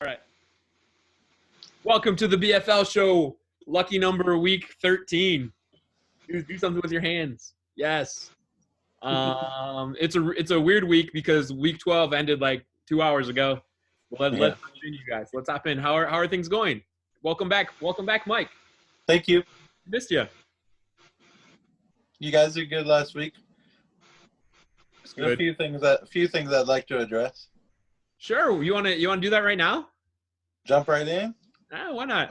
All right. Welcome to the BFL show. Lucky number week 13. Do something with your hands. Yes. It's a weird week because week 12 ended like 2 hours ago. Let's hop in, you guys. Let's hop in. How are things going? Welcome back. Welcome back, Mike. Thank you. Missed you. You guys did good last week. Good. A few things I'd like to address. Sure. You wanna do that right now? Jump right in? Why not?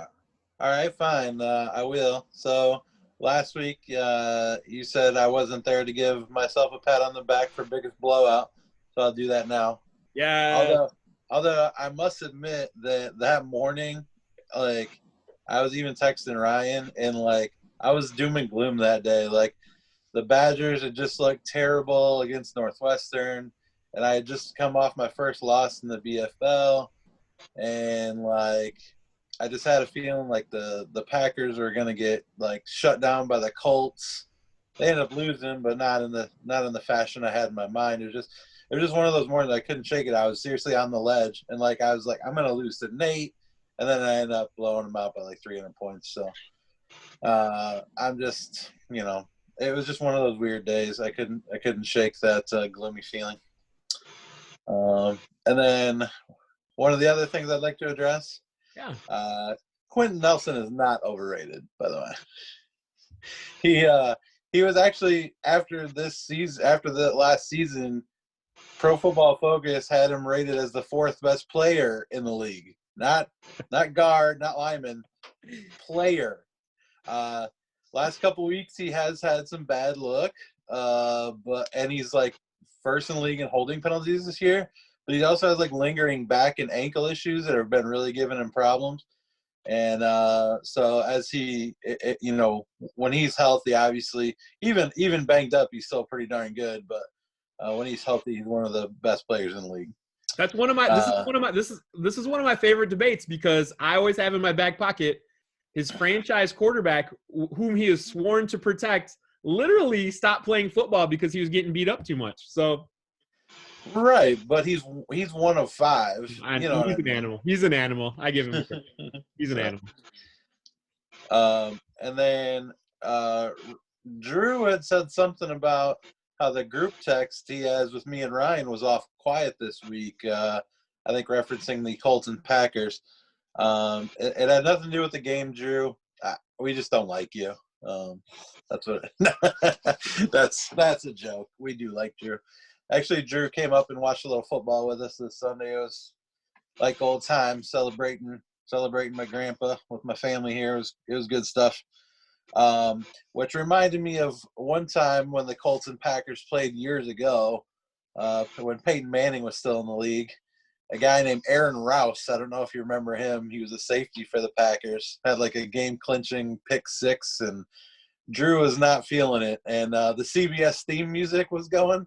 All right, fine. I will. So last week, you said I wasn't there to give myself a pat on the back for biggest blowout, so I'll do that now. Yeah. Although I must admit that morning, like, I was even texting Ryan, and like I was doom and gloom that day. Like, the Badgers had just looked terrible against Northwestern, and I had just come off my first loss in the BFL, and like I just had a feeling like the Packers were gonna get like shut down by the Colts. They ended up losing, but not in the fashion I had in my mind. It was just one of those mornings I couldn't shake it. I was seriously on the ledge, and like I was like, I'm gonna lose to Nate, and then I ended up blowing him out by like 300 points. So I'm just, it was just one of those weird days. I couldn't shake that gloomy feeling. And then one of the other things I'd like to address. Yeah. Quentin Nelson is not overrated, by the way. He was actually after the last season, Pro Football Focus had him rated as the 4th best player in the league. Not guard, not lineman, player. Last couple weeks he has had some bad luck, and he's like first in the league in holding penalties this year. But he also has like lingering back and ankle issues that have been really giving him problems. And so as when he's healthy, obviously, even banged up, he's still pretty darn good. But when he's healthy, he's one of the best players in the league. That's one of my. This is one of my favorite debates because I always have in my back pocket his franchise quarterback, whom he has sworn to protect, literally stopped playing football because he was getting beat up too much. So. Right, but he's one of 5. He's an animal. He's an animal. I give him a credit. He's an animal. And then Drew had said something about how the group text he has with me and Ryan was off quiet this week. I think referencing the Colts and Packers. It had nothing to do with the game, Drew. We just don't like you. That's what. That's a joke. We do like Drew. Actually, Drew came up and watched a little football with us this Sunday. It was like old times, celebrating my grandpa with my family here. It was good stuff. Which reminded me of one time when the Colts and Packers played years ago, when Peyton Manning was still in the league. A guy named Aaron Rouse, I don't know if you remember him. He was a safety for the Packers. Had like a game-clinching pick 6, and Drew was not feeling it. And the CBS theme music was going.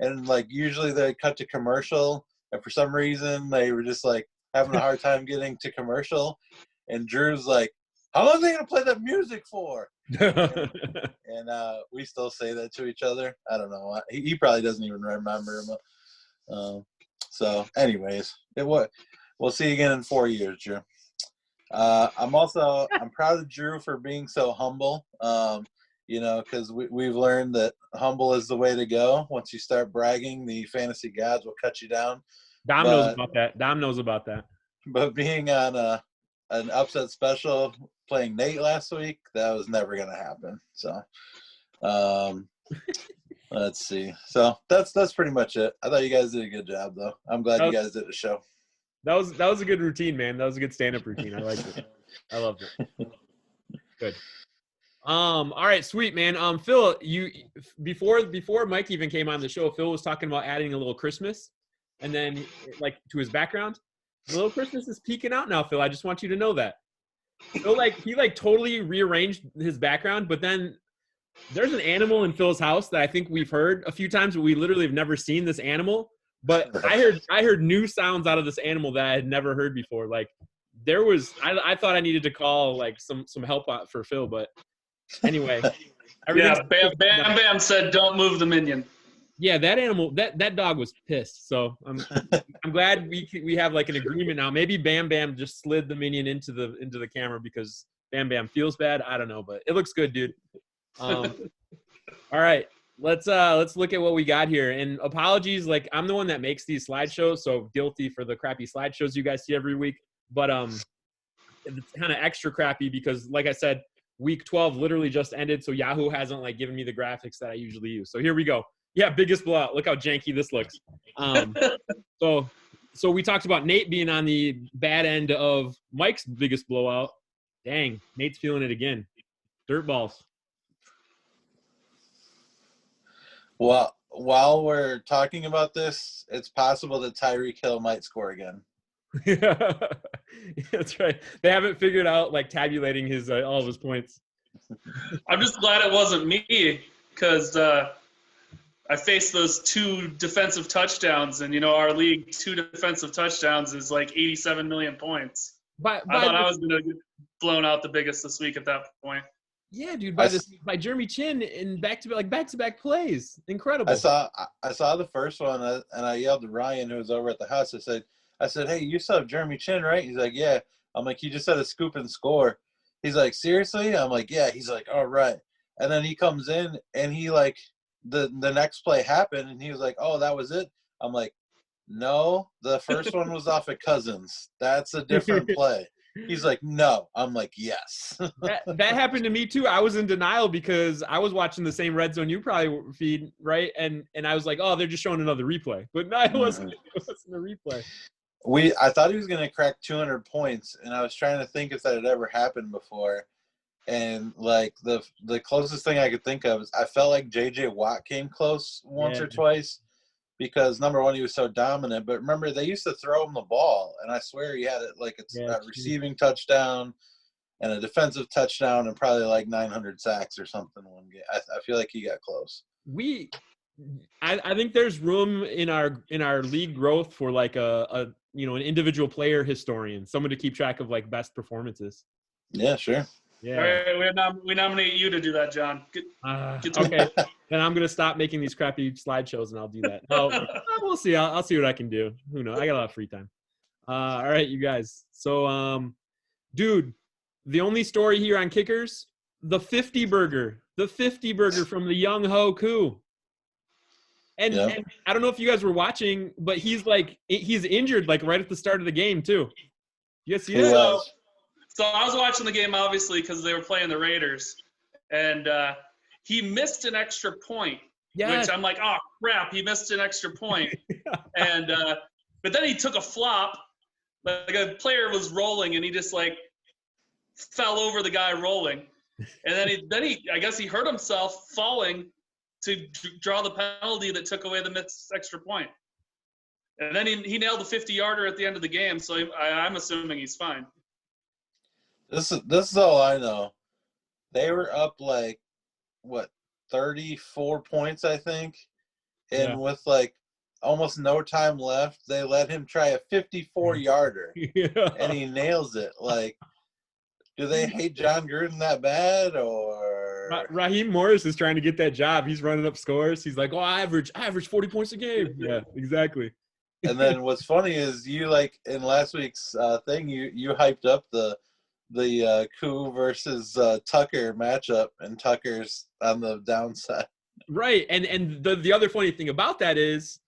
And, like, usually they cut to commercial, and for some reason they were just, like, having a hard time getting to commercial. And Drew's like, how long are they going to play that music for? and we still say that to each other. I don't know. He probably doesn't even remember. So, anyways, we'll see you again in 4 years, Drew. I'm proud of Drew for being so humble. Because we've learned that humble is the way to go. Once you start bragging, the fantasy gods will cut you down. Dom knows about that. But being on an upset special playing Nate last week, that was never going to happen. So, let's see. So that's pretty much it. I thought you guys did a good job, though. I'm glad you guys did a show. That was a good routine, man. That was a good stand-up routine. I liked it. I loved it. Good. All right, sweet, man. Phill, you before Mike even came on the show, Phill was talking about adding a little Christmas, and then like to his background. The little Christmas is peeking out now, Phill. I just want you to know that. So he totally rearranged his background, but then there's an animal in Phil's house that I think we've heard a few times, but we literally have never seen this animal. But I heard new sounds out of this animal that I had never heard before. Like there was, I thought I needed to call like some help out for Phill, but. Anyway. Yeah, Bam said don't move the minion. Yeah, that animal, that dog was pissed. So I'm glad we have like an agreement now. Maybe Bam Bam just slid the minion into the camera because Bam Bam feels bad. I don't know, but it looks good, dude. All right, let's look at what we got here. And apologies, like I'm the one that makes these slideshows, so guilty for the crappy slideshows you guys see every week. But it's kind of extra crappy because, like I said, week 12 literally just ended, so Yahoo hasn't like given me the graphics that I usually use. So here we go. Yeah, biggest blowout. Look how janky this looks. So we talked about Nate being on the bad end of Mike's biggest blowout. Dang, Nate's feeling it again. Dirt balls. Well, while we're talking about this, it's possible that Tyreek Hill might score again. That's right. They haven't figured out like tabulating his all of his points. I'm just glad it wasn't me because I faced those 2 defensive touchdowns, and our league 2 defensive touchdowns is like 87 million points. I thought I was gonna get blown out the biggest this week at that point. Yeah, dude, by Jeremy Chin in back-to-back plays. Incredible. I saw the first one and I yelled to Ryan, who was over at the house. I said, hey, you saw Jeremy Chin, right? He's like, yeah. I'm like, you just had a scoop and score. He's like, seriously? I'm like, yeah. He's like, all right. And then he comes in and he like the next play happened and he was like, oh, that was it. I'm like, no, the first one was off of Cousins. That's a different play. He's like, no. I'm like, yes. that happened to me too. I was in denial because I was watching the same red zone you probably feed, right? And I was like, oh, they're just showing another replay. But no, it wasn't a replay. I thought he was going to crack 200 points, and I was trying to think if that had ever happened before. And like the closest thing I could think of is I felt like J.J. Watt came close once or twice because number one, he was so dominant. But remember, they used to throw him the ball, and I swear he had it like a receiving touchdown and a defensive touchdown and probably like 900 sacks or something one game. I feel like he got close. I think there's room in our league growth for like an individual player historian, someone to keep track of like best performances. Yeah, sure. Yeah. All right, we nominate you to do that, John. Okay. Then I'm gonna stop making these crappy slideshows and I'll do that. No, we'll see. I'll see what I can do. Who knows? I got a lot of free time. All right, you guys. So, dude, the only story here on kickers, the 50 burger from the Young Ho Koo. And I don't know if you guys were watching, but he's injured like right at the start of the game too. You guys see that? So I was watching the game obviously because they were playing the Raiders, and he missed an extra point. Which I'm like, oh crap, he missed an extra point. And but then he took a flop. Like a player was rolling and he just like fell over the guy rolling. And then he I guess he hurt himself falling to draw the penalty that took away the missed extra point. And then he nailed the 50-yarder at the end of the game, so I'm assuming he's fine. This is all I know. They were up like, 34 points, I think. And with like almost no time left, they let him try a 54-yarder. And he nails it. Like, do they hate John Gruden that bad or? Raheem Morris is trying to get that job. He's running up scores. He's like, oh, I average 40 points a game. Yeah, exactly. And then what's funny is you like in last week's thing, you hyped up the Koo versus Tucker matchup, and Tucker's on the downside. Right, and the other funny thing about that is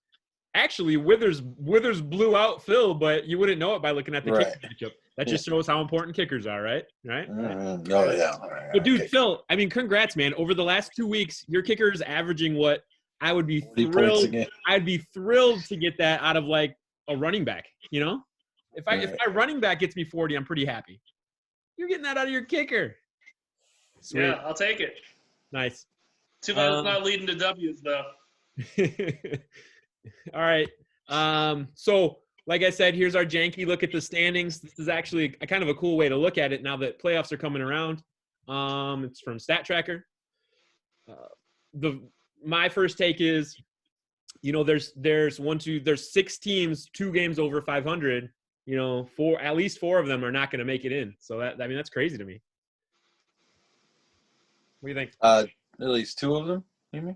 actually Withers blew out Phill, but you wouldn't know it by looking at the kicker matchup. That just shows how important kickers are, right? Right? Mm-hmm. Oh, yeah. But, dude, Phill, I mean, congrats, man. Over the last 2 weeks, your kicker is averaging what I would be thrilled. I'd be thrilled to get that out of, like, a running back, you know? If my running back gets me 40, I'm pretty happy. You're getting that out of your kicker. Sweet. Yeah, I'll take it. Nice. Too bad it's not leading to W's, though. All right. So, like I said, here's our janky look at the standings. This is actually kind of a cool way to look at it now that playoffs are coming around. It's from Stat Tracker. My first take is, there's 6 teams, 2 games over 500. At least 4 of them are not going to make it in. So that's crazy to me. What do you think? At least 2 of them, maybe.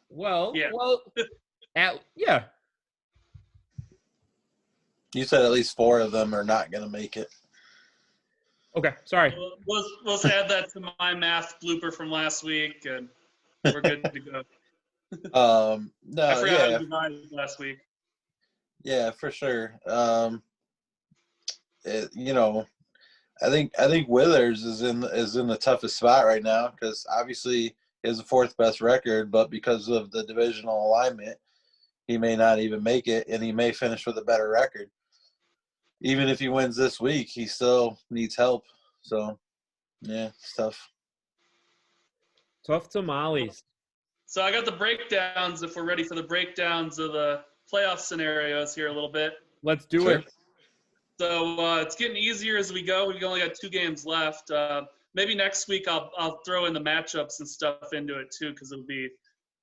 Well, Yeah. yeah. You said at least 4 of them are not going to make it. Okay, sorry. We'll add that to my math blooper from last week, and we're good to go. No, I forgot how to divide it last week. Yeah, for sure. I think Withers is in the toughest spot right now because obviously he has the 4th best record, but because of the divisional alignment, he may not even make it, and he may finish with a better record. Even if he wins this week, he still needs help. So, yeah, it's tough. Tough tamales. So I got the breakdowns, if we're ready for the breakdowns of the playoff scenarios here a little bit. Let's do it. So it's getting easier as we go. We've only got 2 games left. Maybe next week I'll throw in the matchups and stuff into it too, because it'll be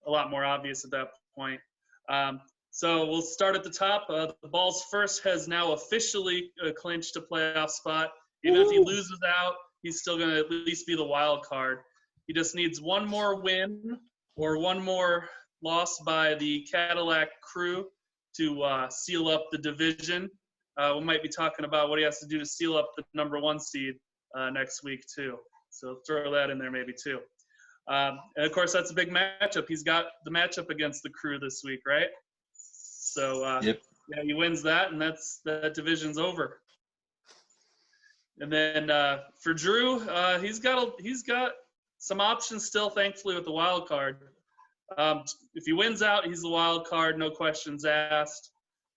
a lot more obvious at that point. So we'll start at the top. The Balls first has now officially clinched a playoff spot. Even if he loses out, he's still going to at least be the wild card. He just needs one more win or one more loss by the Cadillac Crew to seal up the division. We might be talking about what he has to do to seal up the number 1 seed next week too. So throw that in there maybe too. And of course, that's a big matchup. He's got the matchup against the Crew this week, right? So yep. Yeah, he wins that, and that division's over. And then for Drew, he's got some options still, thankfully, with the wild card. If he wins out, he's the wild card, no questions asked.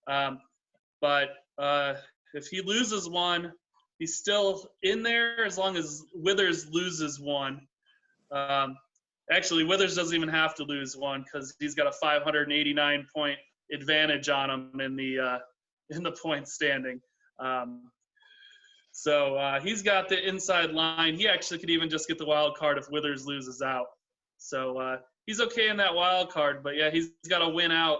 But if he loses one, he's still in there as long as Withers loses one. Actually, Withers doesn't even have to lose one because he's got a 589-point advantage on him in the point standing. So he's got the inside line. He actually could even just get the wild card if Withers loses out. So he's okay in that wild card, but yeah, he's got to win out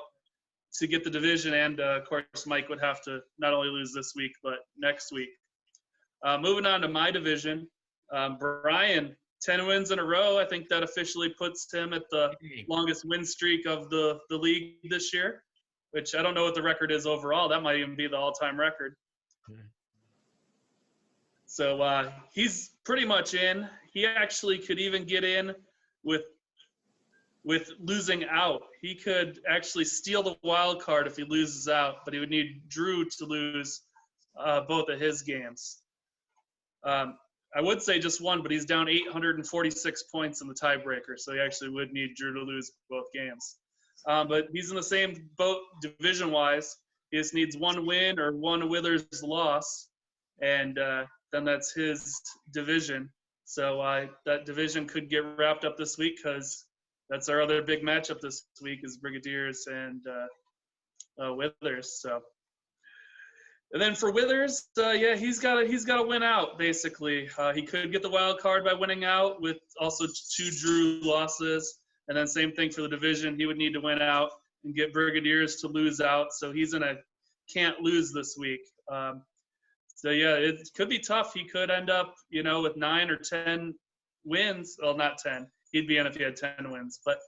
to get the division, and of course Mike would have to not only lose this week but next week. Moving on to my division, Brian, 10 wins in a row. I think that officially puts him at the longest win streak of the league this year, which I don't know what the record is overall. That might even be the all-time record. So he's pretty much in. He actually could even get in with losing out. He could actually steal the wild card if he loses out, but he would need Drew to lose both of his games. I would say just one, but he's down 846 points in the tiebreaker, so he actually would need Drew to lose both games. But he's in the same boat division-wise. He just needs one win or one Withers loss, and then that's his division. So that division could get wrapped up this week because that's our other big matchup this week is Brigadiers and Withers. So, and then for Withers, yeah, he's got to win out basically. He could get the wild card by winning out with also 2 Drew losses, and then same thing for the division. He would need to win out and get Brigadiers to lose out. So he's in a can't lose this week. So yeah, it could be tough. He could end up, with 9 or 10 wins. Well, not 10. He'd be in if he had 10 wins, but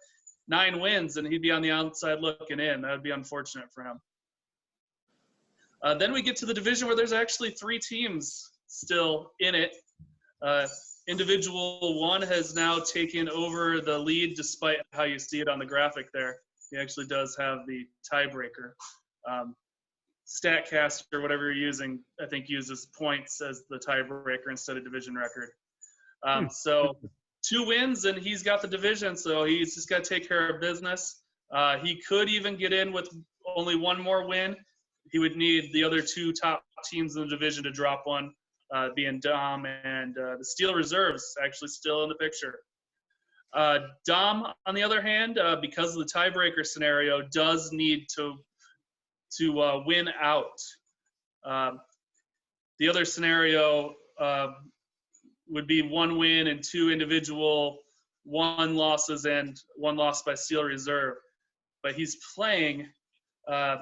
9 wins, and he'd be on the outside looking in. That would be unfortunate for him. Then we get to the division where there's actually 3 teams still in it. Individual 1 has now taken over the lead despite how you see it on the graphic there. He actually does have the tiebreaker. StatCast or whatever you're using, I think, uses points as the tiebreaker instead of division record. So 2 wins, and he's got the division, so he's just got to take care of business. He could even get in with only 1 more win. He would need the other 2 top teams in the division to drop one, being Dom and the Steel Reserves actually still in the picture. Dom, on the other hand, because of the tiebreaker scenario, does need to win out. The other scenario would be 1 win and 2 individual 1 losses and 1 loss by Steel Reserve. But he's playing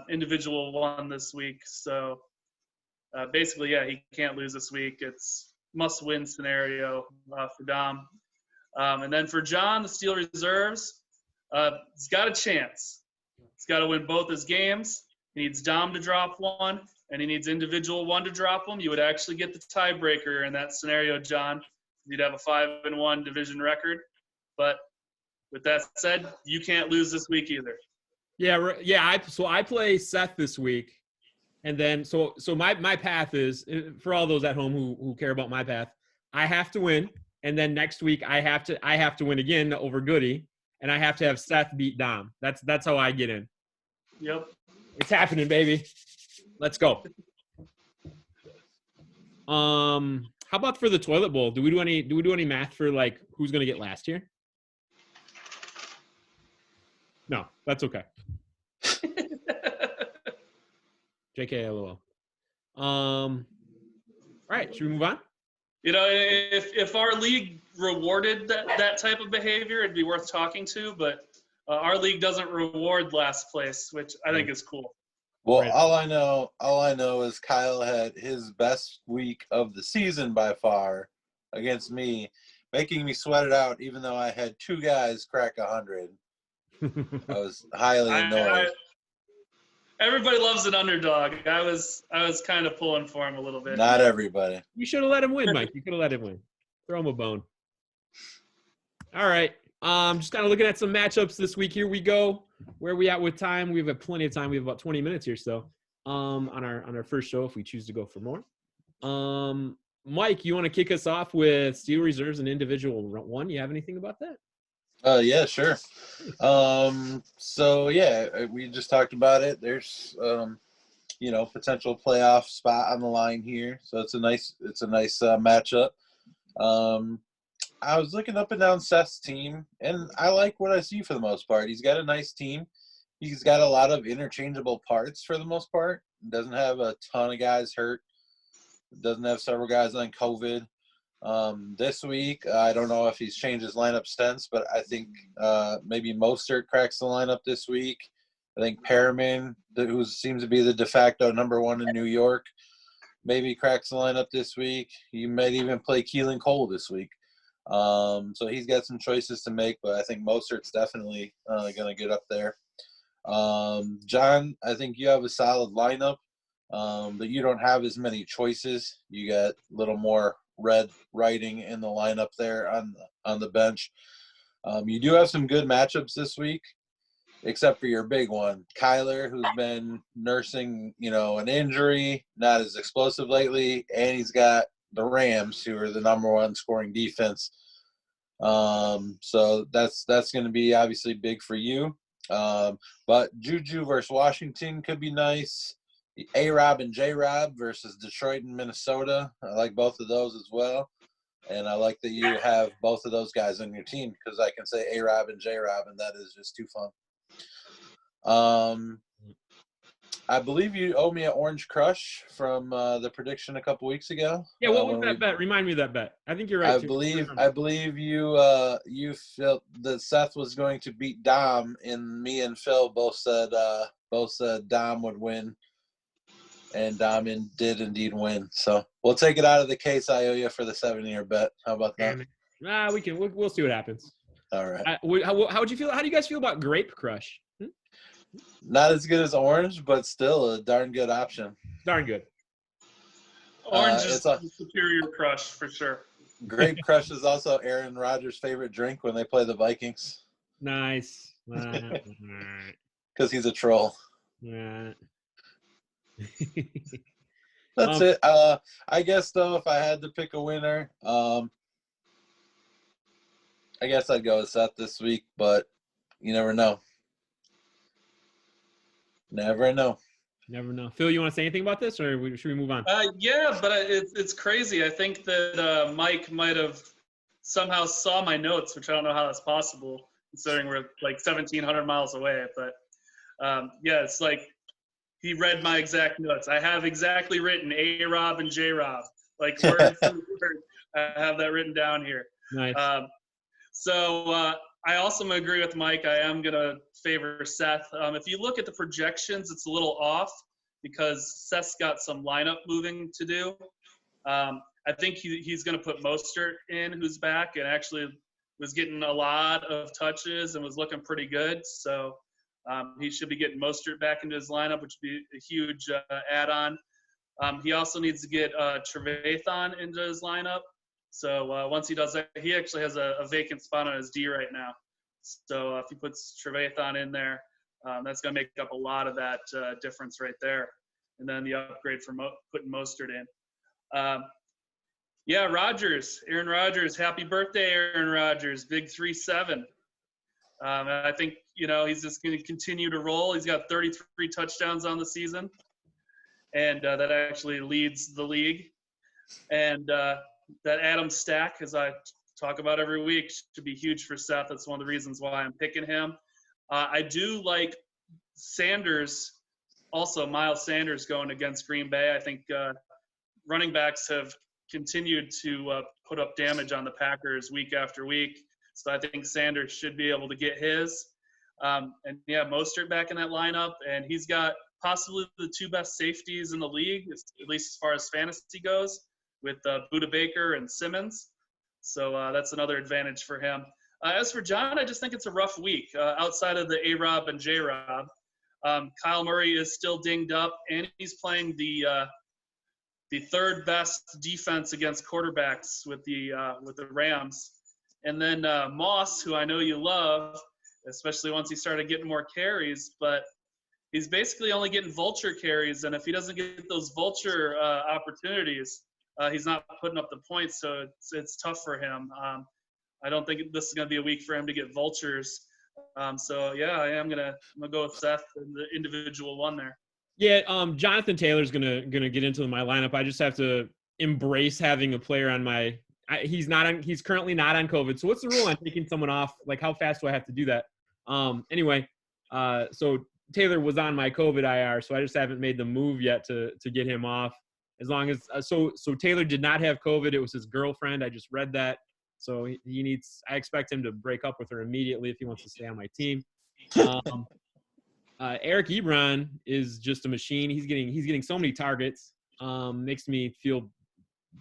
individual 1 this week. So basically, yeah, he can't lose this week. It's must-win scenario for Dom. And then for John, the Steel Reserves, He's got a chance. He's got to win both his games. He needs Dom to drop one, and he needs individual one to drop them. You would actually get the tiebreaker in that scenario, John. You'd have a 5-1 division record. But with that said, you can't lose this week either. Yeah, yeah. So I play Seth this week, and then so my path is, for all those at home who care about my path, I have to win, and then next week I have to win again over Goody, and I have to have Seth beat Dom. That's how I get in. Yep. It's happening, baby. Let's go. How about for the toilet bowl? Do we do any math for like who's gonna get last here? No, that's okay. JK, LOL. All right, should we move on? You know, if our league rewarded that type of behavior, it'd be worth talking to. But our league doesn't reward last place, which I think is cool. Well, Right. all I know is Kyle had his best week of the season by far against me, making me sweat it out, even though I had 2 guys crack 100. I was highly annoyed. Everybody loves an underdog. I was kind of pulling for him a little bit. Not everybody. You should have let him win, Mike. You could have let him win. Throw him a bone. All right. Just kind of looking at some matchups this week. Here we go. Where are we at with time? We have plenty of time. We have about 20 minutes here. So on our first show, if we choose to go for more. Mike, you want to kick us off with Steel Reserves and individual one? You have anything about that? Yeah, sure. So yeah, we just talked about it. There's potential playoff spot on the line here. So it's a nice matchup. I was looking up and down Seth's team, and I like what I see for the most part. He's got a nice team. He's got a lot of interchangeable parts for the most part. Doesn't have a ton of guys hurt. Doesn't have several guys on COVID. This week, I don't know if he's changed his lineup since, but I think maybe Mostert cracks the lineup this week. I think Perriman, who seems to be the de facto number 1 in New York, maybe cracks the lineup this week. He might even play Keelan Cole this week. So he's got some choices to make, but I think Mostert's definitely going to get up there. John, I think you have a solid lineup, but you don't have as many choices. You got a little more red writing in the lineup there on the bench. You do have some good matchups this week, except for your big one, Kyler, who's been nursing, an injury, not as explosive lately, and he's got the Rams, who are the number 1 scoring defense. So that's going to be obviously big for you. But Juju versus Washington could be nice. A-Rob and J-Rob versus Detroit and Minnesota. I like both of those as well. And I like that you have both of those guys on your team, because I can say A-Rob and J-Rob, and that is just too fun. I believe you owe me an Orange Crush from the prediction a couple weeks ago. Yeah, what was that bet? Remind me of that bet. I think you're right. I believe you felt that Seth was going to beat Dom, and me and Phil both said Dom would win, and Dom did indeed win. So we'll take it out of the case I owe you for the 7-year bet. How about that? We'll see what happens. All right. How would you feel? How do you guys feel about Grape Crush? Not as good as Orange, but still a darn good option. Darn good. Orange is a superior crush for sure. Grape Crush is also Aaron Rodgers' favorite drink when they play the Vikings. Nice. Because he's a troll. Yeah. That's it. I guess, though, if I had to pick a winner, I guess I'd go with Seth this week, but you never know. Never know. Never know. Phil, you want to say anything about this, or should we move on? Yeah, but it's crazy. I think that Mike might have somehow saw my notes, which I don't know how that's possible, considering we're like 1,700 miles away. But yeah, it's like he read my exact notes. I have exactly written A-Rob and J-Rob, like word for word. I have that written down here. Nice. So I also agree with Mike. I am going to favor Seth. If you look at the projections, it's a little off because Seth's got some lineup moving to do. I think he's going to put Mostert in, who's back, and actually was getting a lot of touches and was looking pretty good. So he should be getting Mostert back into his lineup, which would be a huge add-on. He also needs to get Trevathan into his lineup. So once he does that, he actually has a vacant spot on his D right now. So if he puts Trevathan in there, that's going to make up a lot of that difference right there. And then the upgrade for putting Mostert in. Yeah, Aaron Rodgers, happy birthday, Aaron Rodgers, big 3-7. And I think, he's just going to continue to roll. He's got 33 touchdowns on the season, and that actually leads the league. And that Adams stack, as I talk about every week, should be huge for Seth. That's one of the reasons why I'm picking him. I do like Sanders, also Miles Sanders going against Green Bay. I think running backs have continued to put up damage on the Packers week after week. So I think Sanders should be able to get his. And yeah, Mostert back in that lineup. And he's got possibly the 2 best safeties in the league, at least as far as fantasy goes, with Budda Baker and Simmons. So that's another advantage for him. As for John, I just think it's a rough week outside of the A-Rob and J-Rob. Kyle Murray is still dinged up, and he's playing the 3rd best defense against quarterbacks with the Rams. And then Moss, who I know you love, especially once he started getting more carries, but he's basically only getting vulture carries. And if he doesn't get those vulture opportunities, he's not putting up the points. So it's tough for him. I don't think this is going to be a week for him to get vultures. So yeah, I'm gonna go with Seth in the individual one there. Yeah, Jonathan Taylor's gonna get into my lineup. I just have to embrace having a player on my. He's currently not on COVID. So what's the rule on taking someone off? Like, how fast do I have to do that? Anyway, so Taylor was on my COVID IR, so I just haven't made the move yet to get him off. As long as so Taylor did not have COVID. It was his girlfriend. I just read that. So he needs. I expect him to break up with her immediately if he wants to stay on my team. Eric Ebron is just a machine. He's getting so many targets. Makes me feel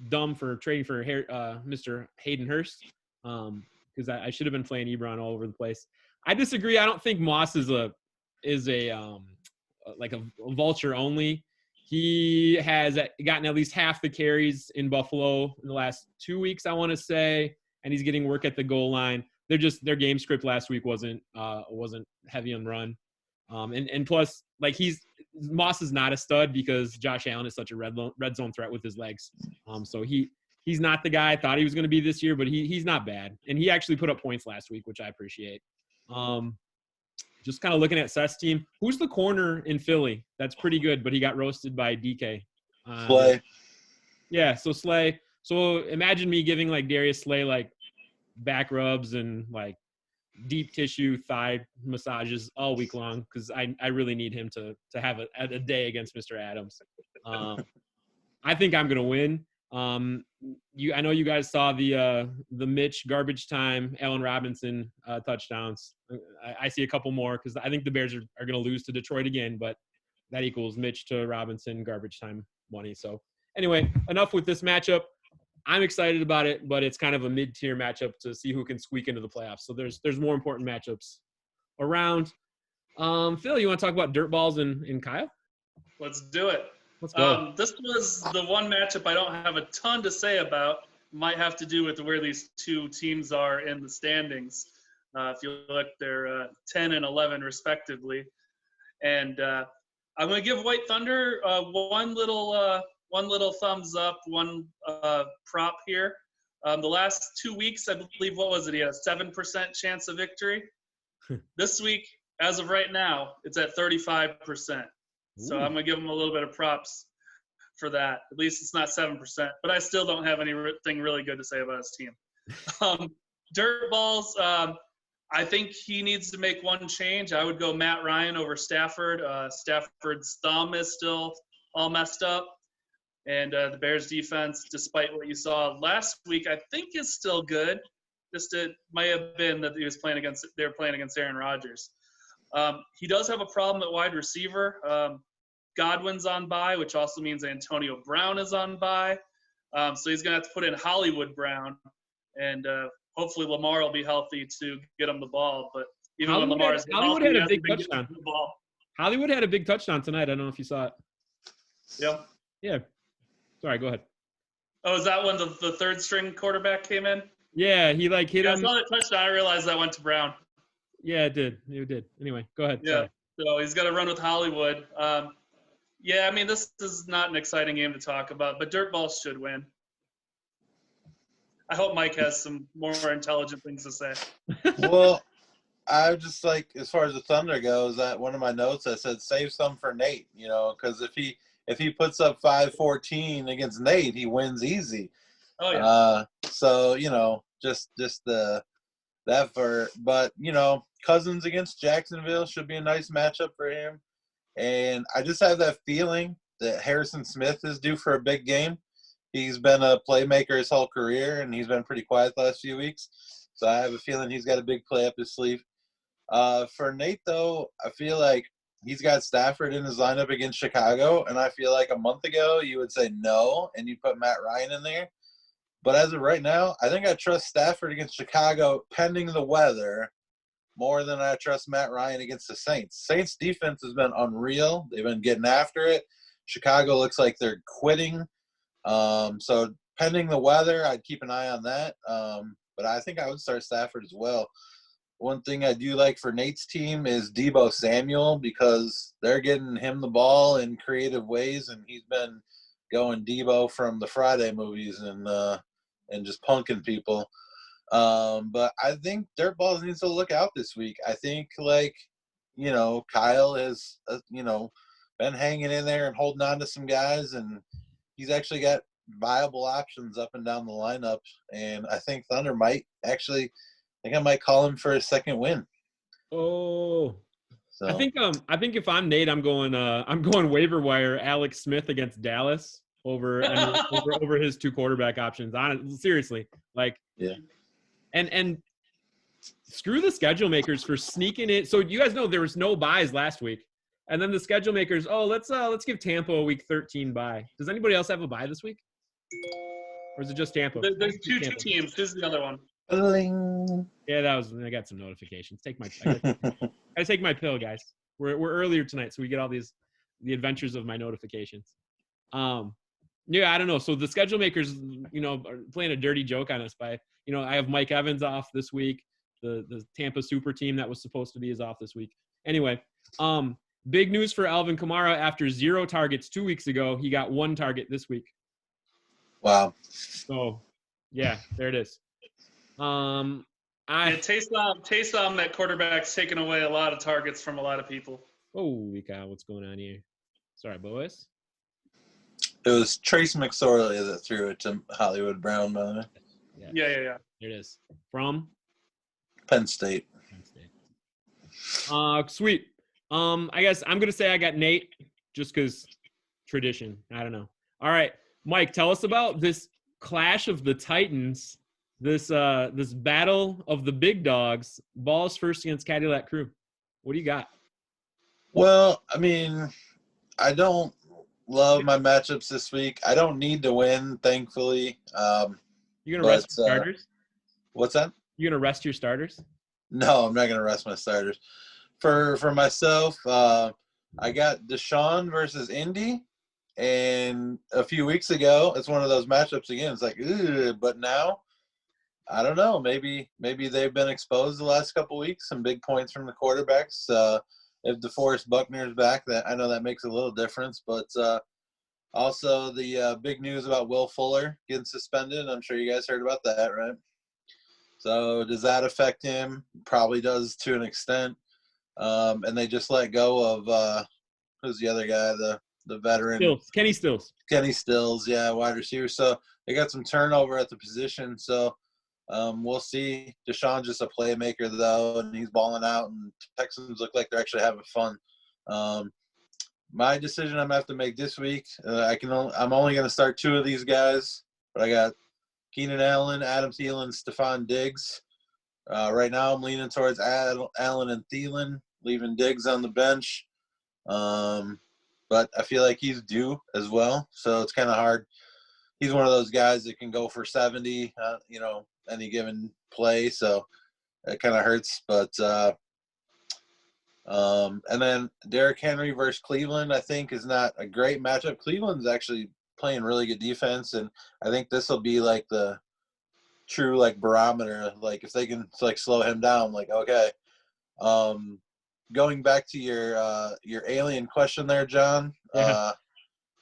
dumb for trading for Mr. Hayden Hurst because I should have been playing Ebron all over the place. I disagree. I don't think Moss is a vulture only. He has gotten at least half the carries in Buffalo in the last 2 weeks, I want to say, and he's getting work at the goal line. Their game script last week wasn't heavy on run. And plus, like, Moss is not a stud because Josh Allen is such a red zone threat with his legs. So he's not the guy I thought he was going to be this year, but he's not bad. And he actually put up points last week, which I appreciate. Just kind of looking at Seth's team. Who's the corner in Philly? That's pretty good, but he got roasted by DK. Slay. Yeah, so Slay. So imagine me giving like Darius Slay like back rubs and like deep tissue thigh massages all week long because I really need him to have a day against Mr. Adams. I think I'm gonna win. I know you guys saw the Mitch garbage time Allen Robinson touchdowns. I see a couple more because I think the Bears are gonna lose to Detroit again, but that equals Mitch to Robinson garbage time money. So anyway, enough with this matchup. I'm excited about it, but it's kind of a mid-tier matchup to see who can squeak into the playoffs. So there's more important matchups around. Phil, you want to talk about dirt balls and Kyle? Let's do it. Let's go. This was the one matchup I don't have a ton to say about. Might have to do with where these two teams are in the standings. If you look, they're 10 and 11 respectively. And I'm going to give White Thunder one little thumbs up, one prop here. The last 2 weeks, I believe, what was it? He had a 7% chance of victory. This week, as of right now, it's at 35%. So I'm going to give him a little bit of props for that. At least it's not 7%, but I still don't have anything really good to say about his team. Dirt balls, I think he needs to make one change. I would go Matt Ryan over Stafford. Stafford's thumb is still all messed up. And the Bears defense, despite what you saw last week, I think is still good. Just it might have been that they were playing against Aaron Rodgers. He does have a problem at wide receiver. Godwin's on bye, which also means Antonio Brown is on bye. So he's going to have to put in Hollywood Brown and hopefully Lamar will be healthy to get him the ball. But even when Hollywood Lamar's Hollywood healthy, had a big he hasn't been touchdown. getting the ball. Hollywood had a big touchdown tonight. I don't know if you saw it. Yep. Yeah. Sorry, go ahead. Oh, is that when the third string quarterback came in? Yeah, he like hit Yeah, I him. saw that touchdown. I realized that went to Brown. Yeah, it did. It did. Anyway, go ahead. Yeah. Sorry. So he's got to run with Hollywood. Yeah, I mean, this is not an exciting game to talk about, but dirt balls should win. I hope Mike has some more intelligent things to say. Well, I just like, as far as the Thunder goes, that one of my notes I said save some for Nate, because if he puts up 5-14 against Nate, he wins easy. Oh yeah. So just that for, but Cousins against Jacksonville should be a nice matchup for him, and I just have that feeling that Harrison Smith is due for a big game. He's been a playmaker his whole career, and he's been pretty quiet the last few weeks. So I have a feeling he's got a big play up his sleeve. For Nate, though, I feel like he's got Stafford in his lineup against Chicago, and I feel like a month ago you would say no, and you'd put Matt Ryan in there. But as of right now, I think I trust Stafford against Chicago, pending the weather, more than I trust Matt Ryan against the Saints. Saints defense has been unreal. They've been getting after it. Chicago looks like they're quitting. So pending the weather, I'd keep an eye on that. But I think I would start Stafford as well. One thing I do like for Nate's team is Deebo Samuel, because they're getting him the ball in creative ways, and he's been going Deebo from the Friday movies and just punking people. But I think Dirtballs needs to look out this week. I think Kyle has been hanging in there and holding on to some guys, and he's actually got viable options up and down the lineup. And I think Thunder might actually. I might call him for a second win. Oh, so I think if I'm Nate, I'm going waiver wire Alex Smith against Dallas over his two quarterback options. Seriously, yeah. And screw the schedule makers for sneaking it. So you guys know there was no buys last week, and then the schedule makers. Oh, let's give Tampa a week 13 bye. Does anybody else have a bye this week, or is it just Tampa? There's two teams. This is the other one. Yeah, I got some notifications. I gotta take my pill, guys. We're earlier tonight, so we get all the adventures of my notifications. Yeah, I don't know. So the schedule makers, are playing a dirty joke on us by, I have Mike Evans off this week. The Tampa super team that was supposed to be is off this week. Anyway, big news for Alvin Kamara. After 0 targets 2 weeks ago, he got 1 target this week. Wow. So, yeah, there it is. Taysom at quarterback's taken away a lot of targets from a lot of people. Holy cow, what's going on here? Sorry, boys. It was Trace McSorley that threw it to Hollywood Brown, by the way. Yeah. There it is. From? Penn State. Sweet. I guess I'm going to say I got Nate just because tradition. I don't know. All right, Mike, tell us about this clash of the Titans. This battle of the big dogs, Balls first against Cadillac Crew. What do you got? Well, I mean, I don't love my matchups this week. I don't need to win, thankfully. You gonna rest your starters? What's that? You gonna rest your starters? No, I'm not gonna rest my starters. For myself, I got Deshaun versus Indy, and a few weeks ago, it's one of those matchups again. It's like, ugh, but now. I don't know. Maybe they've been exposed the last couple of weeks. Some big points from the quarterbacks. If DeForest Buckner's back, I know that makes a little difference. But also the big news about Will Fuller getting suspended. I'm sure you guys heard about that, right? So does that affect him? Probably does to an extent. And they just let go of who's the other guy, the veteran? Kenny Stills. Kenny Stills, yeah, wide receiver. So they got some turnover at the position. So. We'll see. Deshaun's just a playmaker, though, and he's balling out, and Texans look like they're actually having fun. My decision I'm going to have to make this week, I'm only going to start 2 of these guys, but I got Keenan Allen, Adam Thielen, Stephon Diggs. Right now I'm leaning towards Allen and Thielen, leaving Diggs on the bench. But I feel like he's due as well, so it's kind of hard. he's one of those guys that can go for 70, any given play. So it kind of hurts. But and then Derrick Henry versus Cleveland, I think, is not a great matchup. Cleveland's actually playing really good defense, and I think this will be like the true like barometer. Like if they can like slow him down, like okay. Going back to your alien question there, John. Yeah.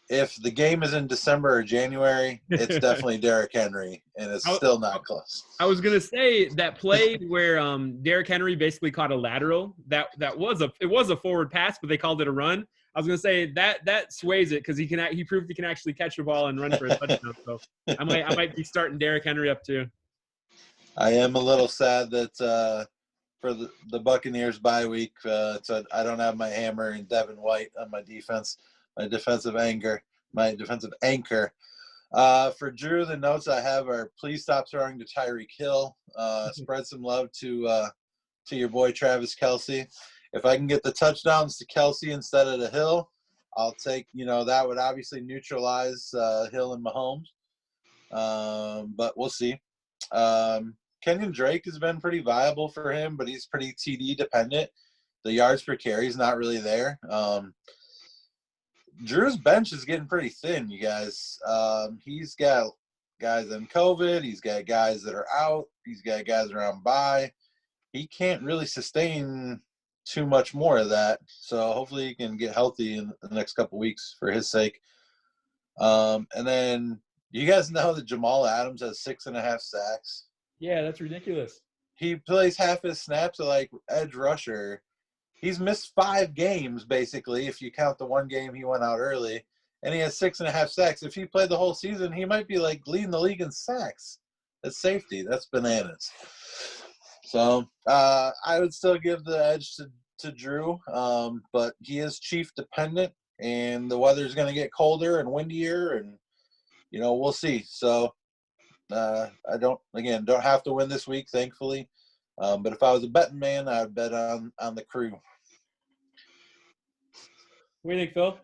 If the game is in December or January, it's definitely Derrick Henry, and it's still not close. I was gonna say that play where Derrick Henry basically caught a lateral. That was a forward pass, but they called it a run. I was gonna say that sways it because he proved he can actually catch the ball and run for a touchdown. So I might be starting Derrick Henry up too. I am a little sad that for the Buccaneers bye week, so I don't have my Hammer and Devin White on my defense. My defensive anchor. For Drew, the notes I have are please stop throwing to Tyreek Hill. Spread some love to your boy Travis Kelce. If I can get the touchdowns to Kelce instead of to Hill, I'll take, that would obviously neutralize Hill and Mahomes. But we'll see. Kenyon Drake has been pretty viable for him, but he's pretty TD dependent. The yards per carry is not really there. Drew's bench is getting pretty thin, you guys. He's got guys in COVID. He's got guys that are out. He's got guys that are on bye. He can't really sustain too much more of that. So hopefully he can get healthy in the next couple weeks for his sake. And then you guys know that Jamal Adams has 6.5 sacks. Yeah, that's ridiculous. He plays half his snaps like edge rusher. He's missed 5 games, basically, if you count the one game he went out early, and he has 6.5 sacks. If he played the whole season, he might be, like, leading the league in sacks. That's safety. That's bananas. So I would still give the edge to Drew, but he is Chief dependent, and the weather's going to get colder and windier, and, we'll see. So I don't have to win this week, thankfully. But if I was a betting man, I would bet on the Crew. What do you think, Phil?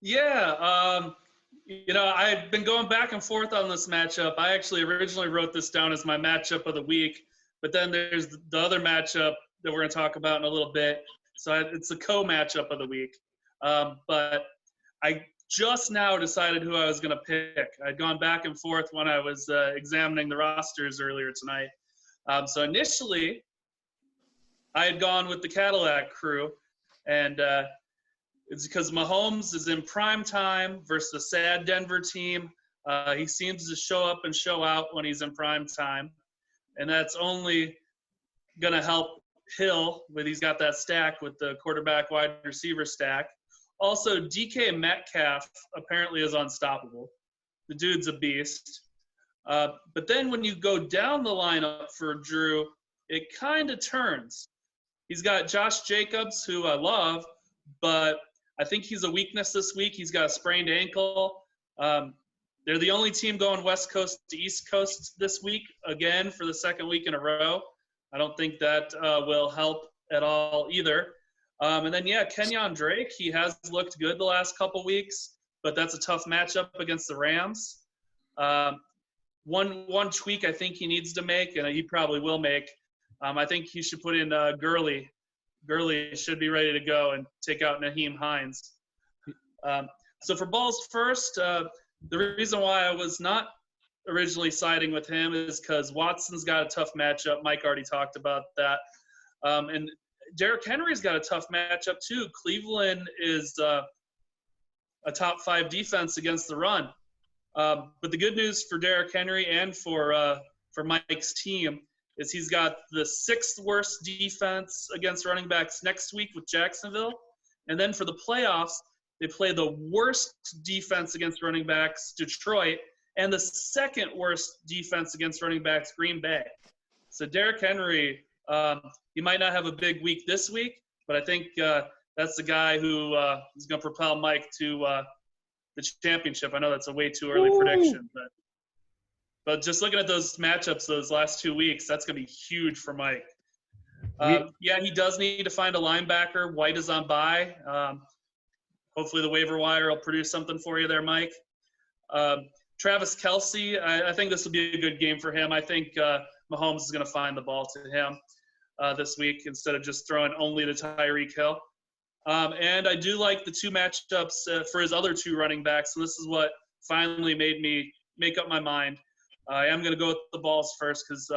Yeah, I've been going back and forth on this matchup. I actually originally wrote this down as my matchup of the week, but then there's the other matchup that we're going to talk about in a little bit. So it's a co-matchup of the week. But I just now decided who I was going to pick. I'd gone back and forth when I was examining the rosters earlier tonight. So initially, I had gone with the Cadillac Crew, and it's because Mahomes is in prime time versus a sad Denver team. He seems to show up and show out when he's in prime time, and that's only going to help Hill when he's got that stack with the quarterback wide receiver stack. Also, DK Metcalf apparently is unstoppable. The dude's a beast. But then when you go down the lineup for Drew, it kind of turns. He's got Josh Jacobs, who I love, but I think he's a weakness this week. He's got a sprained ankle. They're the only team going West Coast to East Coast this week, again, for the second week in a row. I don't think that will help at all either. And then, Kenyon Drake, he has looked good the last couple weeks, but that's a tough matchup against the Rams. One tweak I think he needs to make, and he probably will make, I think he should put in Gurley. Gurley should be ready to go and take out Naheem Hines. So for balls first, the reason why I was not originally siding with him is because Watson's got a tough matchup. Mike already talked about that. And Derrick Henry's got a tough matchup too. Cleveland is a top 5 defense against the run. But the good news for Derrick Henry and for Mike's team is he's got the 6th worst defense against running backs next week with Jacksonville. And then for the playoffs, they play the worst defense against running backs, Detroit, and the 2nd worst defense against running backs, Green Bay. So Derrick Henry, he might not have a big week this week, but I think that's the guy who is going to propel Mike to the championship. I know that's a way too early prediction, but just looking at those matchups those last 2 weeks, that's going to be huge for Mike. He does need to find a linebacker. White is on bye. Hopefully the waiver wire will produce something for you there, Mike. Travis Kelce, I think this will be a good game for him. I think Mahomes is going to find the ball to him this week instead of just throwing only to Tyreek Hill. And I do like the two matchups for his other two running backs. So this is what finally made me make up my mind. I am going to go with the balls first because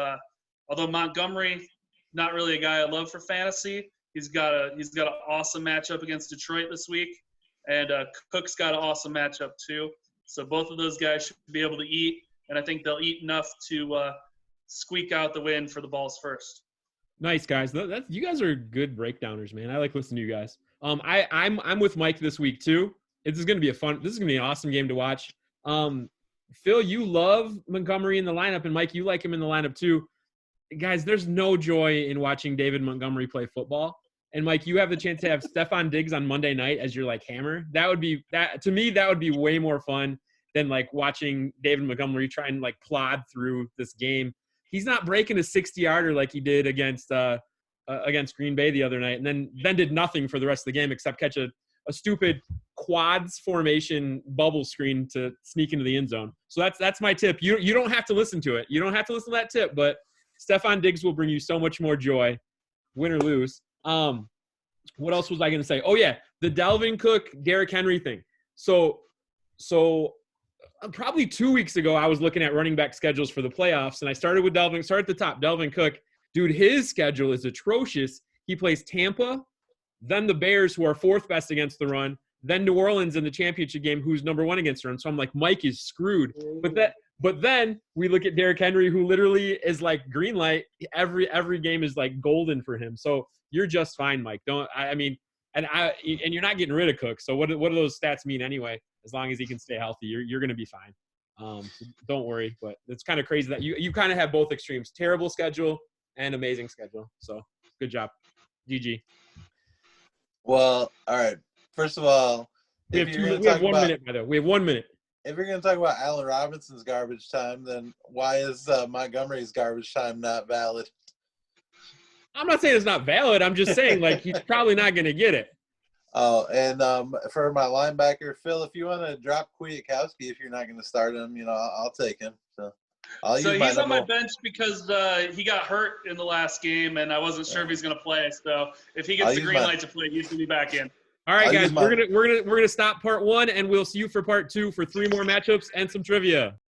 although Montgomery, not really a guy I love for fantasy, he's got an awesome matchup against Detroit this week, and Cook's got an awesome matchup too. So both of those guys should be able to eat, and I think they'll eat enough to squeak out the win for the balls first. Nice, guys. You guys are good breakdowners, man. I like listening to you guys. I'm with Mike this week too. This is gonna be an awesome game to watch. Phill, you love Montgomery in the lineup, and Mike, you like him in the lineup too. Guys, there's no joy in watching David Montgomery play football. And Mike, you have the chance to have Stephon Diggs on Monday night as your hammer. That would be way more fun than watching David Montgomery try and plod through this game. He's not breaking a 60-yarder like he did against Green Bay the other night, and then did nothing for the rest of the game except catch a stupid quads formation bubble screen to sneak into the end zone. So that's my tip. You don't have to listen to it. You don't have to listen to that tip, but Stephon Diggs will bring you so much more joy, win or lose. What else was I going to say? Oh yeah, the Dalvin Cook, Derrick Henry thing. So probably 2 weeks ago, I was looking at running back schedules for the playoffs, and I started at the top, Dalvin Cook. Dude, his schedule is atrocious. He plays Tampa, then the Bears, who are fourth best against the run, then New Orleans in the championship game, who's number one against the run. So I'm like, Mike is screwed. But then we look at Derrick Henry, who literally is green light. Every game is golden for him. So you're just fine, Mike. And you're not getting rid of Cook. So what do those stats mean anyway? As long as he can stay healthy, you're going to be fine. So don't worry. But it's kind of crazy that you kind of have both extremes: terrible schedule and amazing schedule. So good job, GG. Well, all right. First of all, we have 1 minute, by the way. We have 1 minute. If you're going to talk about Allen Robinson's garbage time, then why is Montgomery's garbage time not valid? I'm not saying it's not valid. I'm just saying he's probably not going to get it. Oh, and for my linebacker, Phill, if you want to drop Kwiatkowski, if you're not going to start him, I'll take him. So he's on my bench because he got hurt in the last game, and I wasn't sure if he's going to play. So if he gets the green light to play, he's going to be back in. All right, guys, we're gonna stop part 1, and we'll see you for part 2 for 3 more matchups and some trivia.